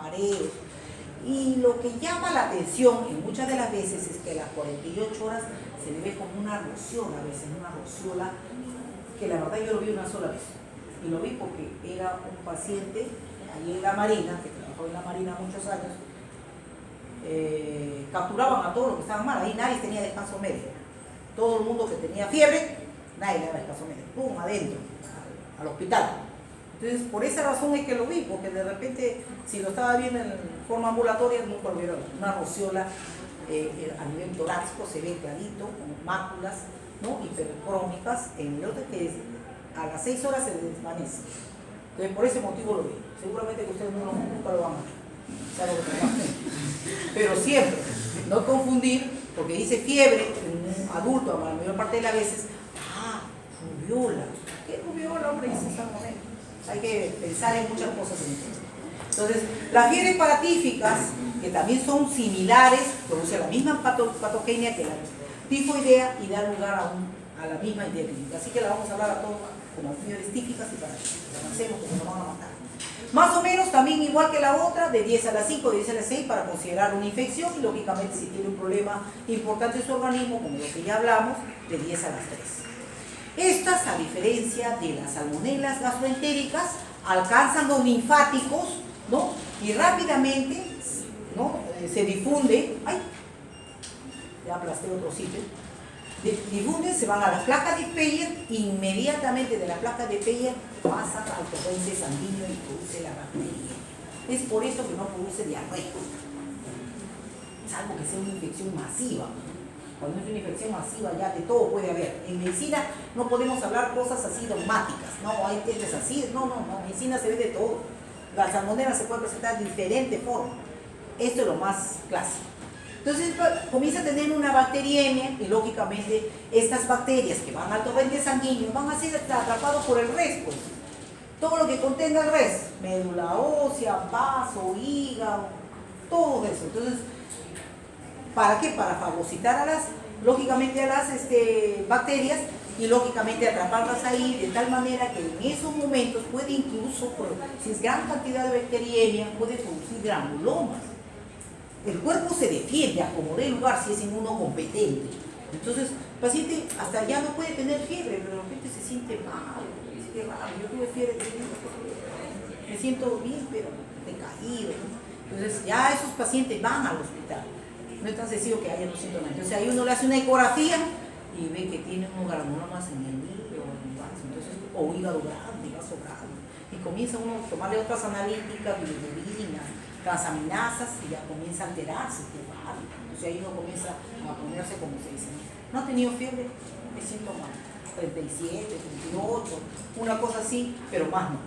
mareos. Y lo que llama la atención en muchas de las veces es que a las 48 horas se le ve como una rociola, a veces una rociola, que la verdad yo lo vi una sola vez. Y lo vi porque era un paciente ahí en la Marina, que trabajó en la Marina muchos años, capturaban a todos los que estaban mal, ahí nadie tenía descanso médico. Todo el mundo que tenía fiebre, nadie le daba descanso médico, ¡pum!, adentro, al hospital. Entonces, por esa razón es que lo vi, porque de repente, si lo estaba viendo en forma ambulatoria, nunca lo vieron. Una rociola a nivel torácico se ve clarito, con máculas, ¿no?, hipercrónicas, en el otro que es, a las 6 horas se desvanece. Entonces, por ese motivo lo vi. Seguramente que ustedes nunca lo van a ver, salvo que trabajen. Pero siempre, no confundir, porque dice fiebre en un adulto, la mayor parte de las veces, rubiola. ¿Qué rubiola, hombre? Dice San Momento. Hay que pensar en muchas cosas en esto. Entonces, las fiebres paratíficas, que también son similares, producen la misma patogenia que la tifoidea y da lugar a la misma idea clínica. Así que la vamos a hablar a todos como fiebres típicas y para que avancemos, porque nos van a matar. Más o menos también igual que la otra, de 10 a las 5, de 10 a las 6 para considerar una infección y lógicamente si tiene un problema importante en su organismo, como lo que ya hablamos, de 10 a las 3. Estas, a diferencia de las salmonelas gastroentéricas, alcanzan los linfáticos, ¿no?, y rápidamente, ¿no?, se difunde. ¡Ay! Ya aplasté otro sitio. Difunden, se van a las placas de Peyer, inmediatamente de la placa de Peyer pasa al torrente sanguíneo y produce la bacteria. Es por eso que no produce diarrea, salvo que sea una infección masiva. Cuando es una infección masiva ya de todo puede haber. En medicina no podemos hablar cosas así dogmáticas, no, hay testes así, no, en medicina se ve de todo. La salmonela se puede presentar de diferente forma. Esto es lo más clásico. Entonces comienza a tener una bacteriemia y lógicamente estas bacterias que van al torrente sanguíneo van a ser atrapados por el res, pues. Todo lo que contenga el res, médula ósea, vaso, hígado, todo eso. Entonces, ¿para qué? Para fagocitar lógicamente a las bacterias y lógicamente atraparlas ahí de tal manera que en esos momentos puede incluso, si es gran cantidad de bacteriemia, puede producir granulomas. El cuerpo se defiende a como dé lugar si es inmunocompetente. Entonces, el paciente hasta ya no puede tener fiebre, pero de repente se siente mal. Es que raro, yo tuve fiebre, me siento bien, pero decaído, ¿no? Entonces, ya esos pacientes van al hospital. No es tan sencillo que haya los síntomas. Entonces, ahí uno le hace una ecografía y ve que tiene unos granulomas en el hígado, en el vaso, entonces, o hígado grande, vaso grande. Y comienza uno a tomarle otras analíticas, bilirrubinas, transaminasas, y ya comienza a alterarse, qué raro. Entonces ahí uno comienza a ponerse, como se dice, no ha tenido fiebre, me siento mal, 37, 38, una cosa así, pero más no.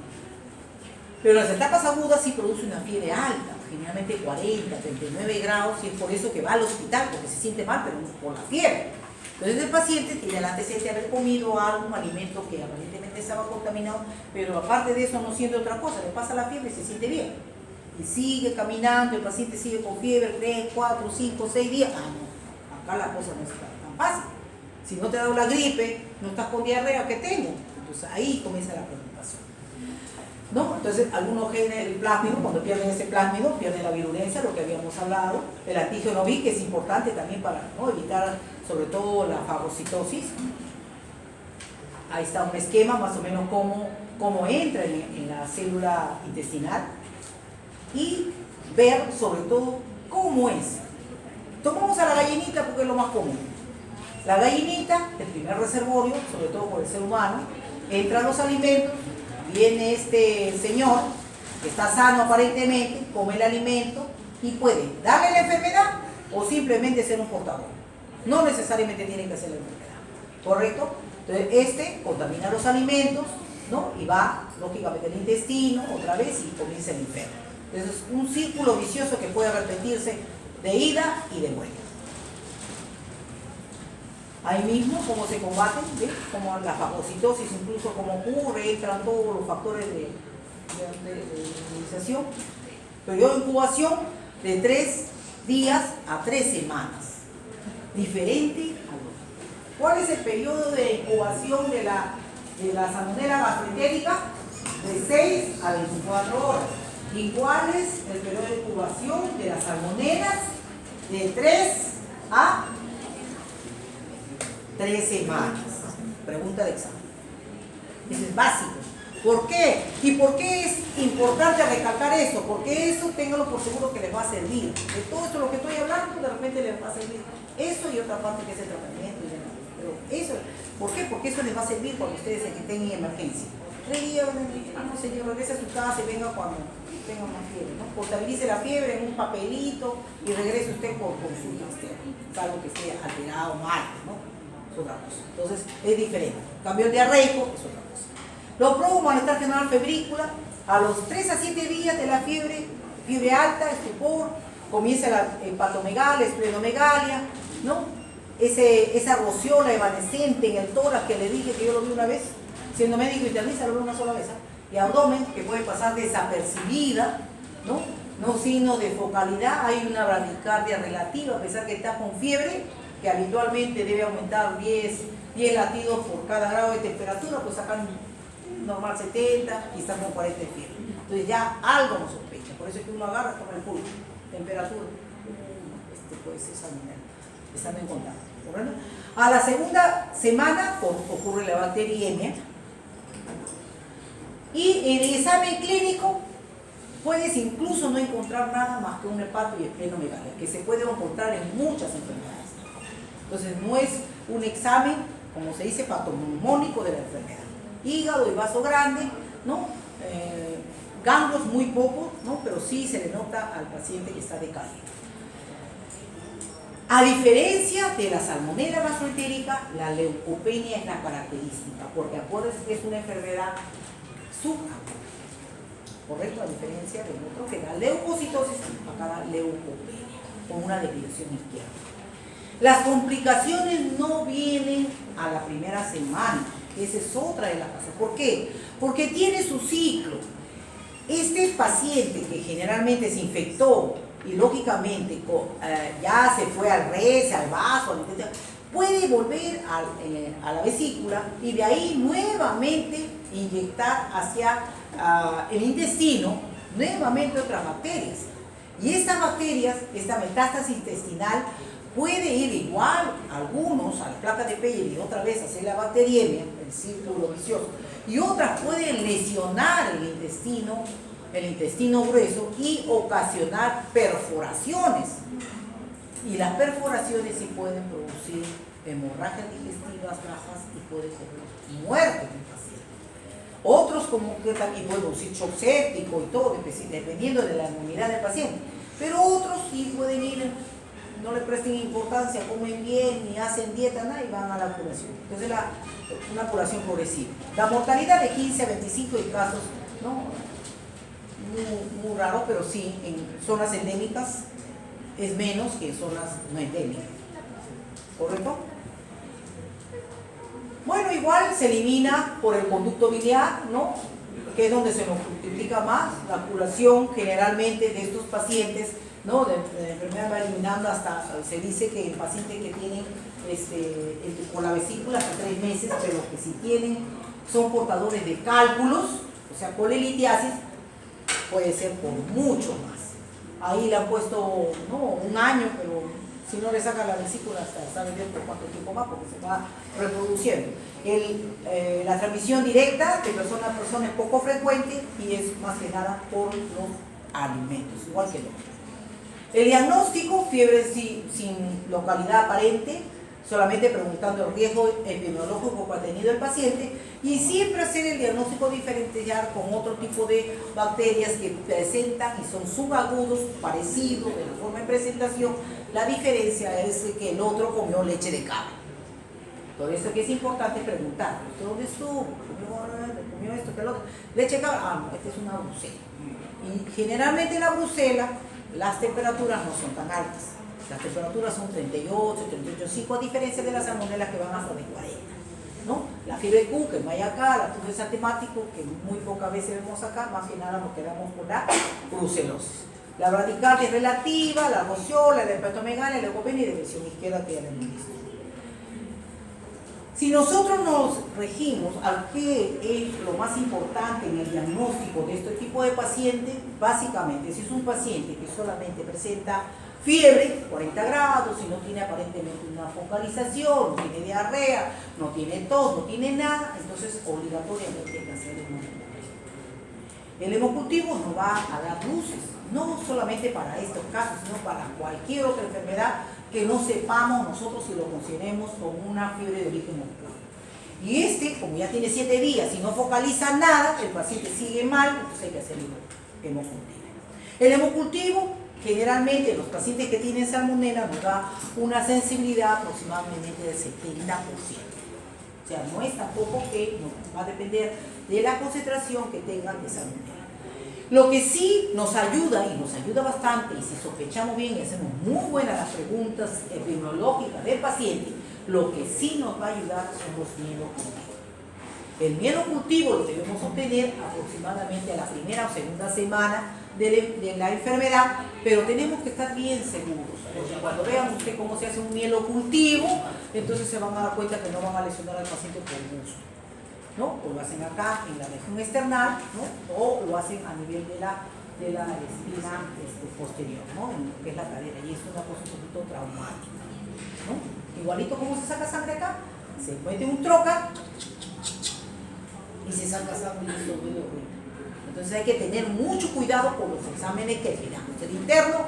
Pero las etapas agudas sí produce una fiebre alta, generalmente 40, 39 grados, y es por eso que va al hospital, porque se siente mal, pero no por la fiebre. Entonces el paciente tiene el antecedente de haber comido algún alimento que aparentemente estaba contaminado, pero aparte de eso no siente otra cosa, le pasa la fiebre y se siente bien. Y sigue caminando, el paciente sigue con fiebre 3, 4, 5, 6 días. No, acá la cosa no es tan fácil. Si no te ha dado la gripe, no estás con diarrea, ¿qué tengo? Entonces ahí comienza la preocupación, ¿no? Entonces algunos genes, el plásmido, cuando pierden ese plásmido, pierden la virulencia, lo que habíamos hablado. El antígeno B, que es importante también para, ¿no?, evitar sobre todo la fagocitosis. Ahí está un esquema más o menos cómo entra en la célula intestinal. Y ver sobre todo cómo es. Tomamos a la gallinita porque es lo más común. La gallinita, el primer reservorio, sobre todo por el ser humano, entran los alimentos, viene este señor que está sano aparentemente, come el alimento y puede darle la enfermedad o simplemente ser un portador. No necesariamente tiene que ser la enfermedad, ¿correcto? Entonces contamina los alimentos, ¿no?, y va lógicamente al intestino otra vez y comienza el enfermo. Entonces es un círculo vicioso que puede repetirse de ida y de vuelta. Ahí mismo, cómo se combaten, ¿ves? Como la fagocitosis, incluso cómo ocurre, entran todos los factores de inmunización. Periodo de incubación de 3 días a 3 semanas. Diferente al otro. ¿Cuál es el periodo de incubación de la salmonela gastroentérica? De 6 a 24 horas. ¿Y cuál es el periodo de De 3 a 3 semanas. Pregunta de examen. Eso es básico. ¿Por qué? ¿Y por qué es importante recalcar eso? Porque eso, ténganlo por seguro que les va a servir. De todo esto lo que estoy hablando, de repente les va a servir eso y otra parte que es el tratamiento y demás. Pero eso, ¿por qué? Porque eso les va a servir cuando ustedes estén en emergencia. 3 días, no sé, regrese a su casa y venga cuando tenga más fiebre, ¿no? Portabilice la fiebre en un papelito y regrese usted por consulta externa, salvo que esté alterado mal, ¿no? Es otra cosa. Entonces, es diferente. Cambio diarreico es otra cosa. Los probos, malestar general febrícula, a los 3 a 7 días de la fiebre alta, estupor, comienza la hepatomegalia, esplenomegalia, ¿no? Esa rociola evanescente en el tórax que le dije que yo lo vi una vez, siendo médico internista, lo vi una sola vez, ¿eh? Y abdomen, que puede pasar desapercibida, ¿no? No signo de focalidad, hay una bradicardia relativa, a pesar que está con fiebre, que habitualmente debe aumentar 10 latidos por cada grado de temperatura, pues sacan normal 70 y están con 40 de fiebre. Entonces ya algo nos sospecha, por eso es que uno agarra con el pulso, temperatura, puede ser salmonela, estando en contacto. ¿Correcto? A la segunda semana ocurre la bacteriemia y en el examen clínico puedes incluso no encontrar nada más que un hepato y esplenomegalia, que se puede encontrar en muchas enfermedades. Entonces no es un examen, como se dice, patognomónico de la enfermedad. Hígado y vaso grande, ¿no? Ganglios muy pocos, ¿no? Pero sí se le nota al paciente que está decaído. A diferencia de la salmonela gastroentérica, la leucopenia es la característica, porque acuérdense que es una enfermedad subaguda. ¿Correcto? A diferencia del otro, que la leucocitosis, acá la leucopenia, con una desviación izquierda. Las complicaciones no vienen a la primera semana. Esa es otra de las cosas. ¿Por qué? Porque tiene su ciclo. Este paciente que generalmente se infectó y lógicamente ya se fue al res, al vaso, al intestino, puede volver a la vesícula y de ahí nuevamente inyectar hacia el intestino nuevamente otras bacterias. Y estas bacterias, esta metástasis intestinal, puede ir igual, algunos a las placas de Peyer y otra vez hacer la bacteriemia, el círculo vicioso, y otras pueden lesionar el intestino grueso y ocasionar perforaciones. Y las perforaciones sí pueden producir hemorragias digestivas bajas y puede producir muerte del paciente. Otros como que también pueden producir shock séptico y todo, dependiendo de la inmunidad del paciente. Pero otros sí pueden ir, no le presten importancia, comen bien, ni hacen dieta, nada, y van a la curación. Entonces una curación progresiva. La mortalidad de 15 a 25 en casos, ¿no? Muy raro, pero sí, en zonas endémicas es menos que en zonas no endémicas. ¿Correcto? Bueno, igual se elimina por el conducto biliar, ¿no? Que es donde se nos multiplica más. La curación generalmente de estos pacientes, ¿no? De enfermedad va eliminando hasta, se dice que el paciente que tiene con la vesícula hasta 3 meses, pero que si tienen, son portadores de cálculos, o sea, colelitiasis, puede ser por mucho más. Ahí le han puesto, no, 1 año, pero si no le sacan la vesícula hasta saben Dios por cuánto tiempo más, porque se va reproduciendo. La transmisión directa de persona a persona es poco frecuente y es más que nada por los alimentos, igual que el otro. El diagnóstico, fiebre sin localidad aparente, solamente preguntando el riesgo epidemiológico que ha tenido el paciente, y siempre hacer el diagnóstico diferenciar con otro tipo de bacterias que presentan y son subagudos, parecidos de la forma de presentación. La diferencia es que el otro comió leche de cabra. Por eso que es importante preguntar, ¿dónde estuvo? ¿Comió esto, que el otro? Leche de cabra, no, esta es una brucela. Y generalmente en la brucela las temperaturas no son tan altas. Las temperaturas son 38, 38,5, a diferencia de las salmonelas que van hasta de 40. ¿No? La fiebre Q, que no hay acá, la tuberculosis atemático, que muy pocas veces vemos acá, más que nada nos quedamos con la brucelosis. La bradicardia relativa, la rociola, la hepatomegalia, la leucopenia y de lesión izquierda que ya la hemos visto. Si nosotros nos regimos al que es lo más importante en el diagnóstico de este tipo de pacientes, básicamente, si es un paciente que solamente presenta fiebre, 40 grados, si no tiene aparentemente una focalización, no tiene diarrea, no tiene tos, no tiene nada, entonces obligatoriamente hay que hacer hemocultivo. El hemocultivo nos va a dar luces, no solamente para estos casos, sino para cualquier otra enfermedad que no sepamos nosotros si lo consideremos como una fiebre de origen muscular. Y como ya tiene 7 días y no focaliza nada, el paciente sigue mal, entonces hay que hacer hemocultivo. El hemocultivo, generalmente los pacientes que tienen salmonela nos da una sensibilidad aproximadamente del 70%. O sea, no es tampoco que va a depender de la concentración que tengan de salmonela. Lo que sí nos ayuda, y nos ayuda bastante, y si sospechamos bien y hacemos muy buenas las preguntas epidemiológicas del paciente, lo que sí nos va a ayudar son los mielocultivos. El mielocultivo lo debemos obtener aproximadamente a la primera o segunda semana de la enfermedad, pero tenemos que estar bien seguros, porque cuando vean usted cómo se hace un mielocultivo, entonces se van a dar cuenta que no van a lesionar al paciente por gusto, ¿no? O lo hacen acá en la región external, ¿no? O lo hacen a nivel de la espina posterior, ¿no? En lo que es la cadera, y es una cosa un poquito traumática, ¿no? Igualito como se saca sangre acá, se mete un trocar y se saca sangre y eso duele horrible. Entonces hay que tener mucho cuidado con los exámenes que le damos. El interno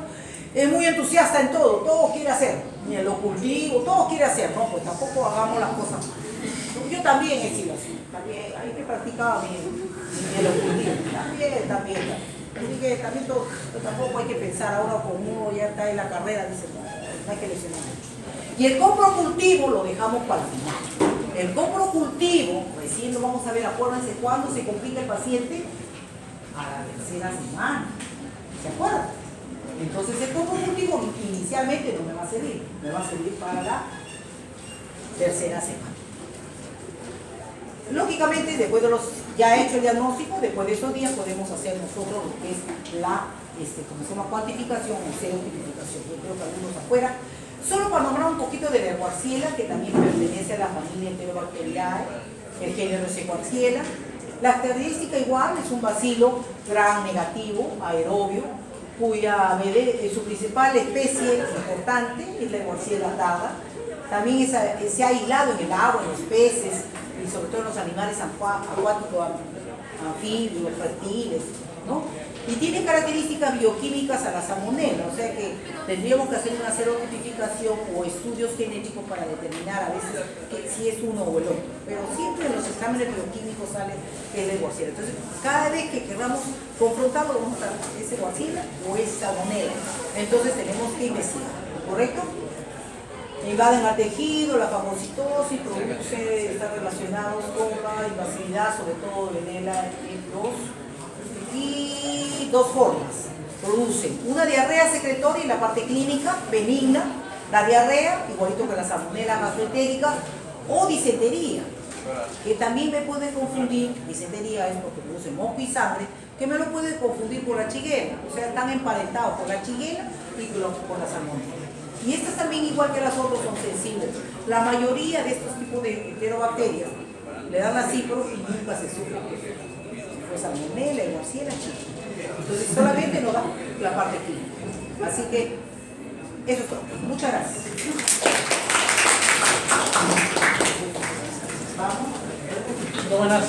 es muy entusiasta en todo quiere hacer, ni el ocultivo, todo quiere hacer, no, pues tampoco hagamos las cosas mal. Yo también he sido así, también hay que practicar el ocultivo, también. Así que también tampoco hay que pensar ahora como uno ya está en la carrera, dice, no hay que lesionar mucho. Y el coprocultivo lo dejamos para el final. El coprocultivo, recién lo vamos a ver, acuérdense cuándo se complica el paciente, a la tercera semana, ¿se acuerdan? Entonces el coprocultivo inicialmente no me va a servir, me va a servir para la tercera semana. Lógicamente, después de ya hecho el diagnóstico, después de esos días podemos hacer nosotros lo que es la como se llama, cuantificación o serotipificación. Yo creo que algunos afuera. Solo para nombrar un poquito de la Warsiella, que también pertenece a la familia Enterobacteriae, el género es Warsiella. La característica igual es un bacilo gram negativo, aerobio, cuya su principal especie importante es la Warsiella tarda. También se ha aislado en el agua, en los peces y sobre todo en los animales acuáticos, anfibios, reptiles, ¿no? Y tiene características bioquímicas a la salmonela, o sea que tendríamos que hacer una serotipificación o estudios genéticos para determinar a veces si es uno o el otro. Pero siempre en los exámenes bioquímicos sale que es de Warsiella. Entonces, cada vez que queramos confrontarlo, vamos a ver si es Warsiella o es salmonela. Entonces tenemos que investigar, ¿correcto? Invaden al tejido, la fagocitosis, están relacionados con la invasividad, sobre todo de Venela y dos formas. Producen una diarrea secretoria y la parte clínica benigna, la diarrea, igualito que la salmonela gastroentérica, o disentería, que también me puede confundir. Disentería es porque produce moco y sangre, que me lo puede confundir con la shigella, o sea, están emparentados con la shigella y con la salmonela. Y estas también, igual que las otras, son sensibles. La mayoría de estos tipos de enterobacterias le dan la cipro y nunca se supo que fue salmonela, Warsiella, shigella. Entonces solamente nos da la parte clínica. Así que eso es todo. Muchas gracias. Vamos.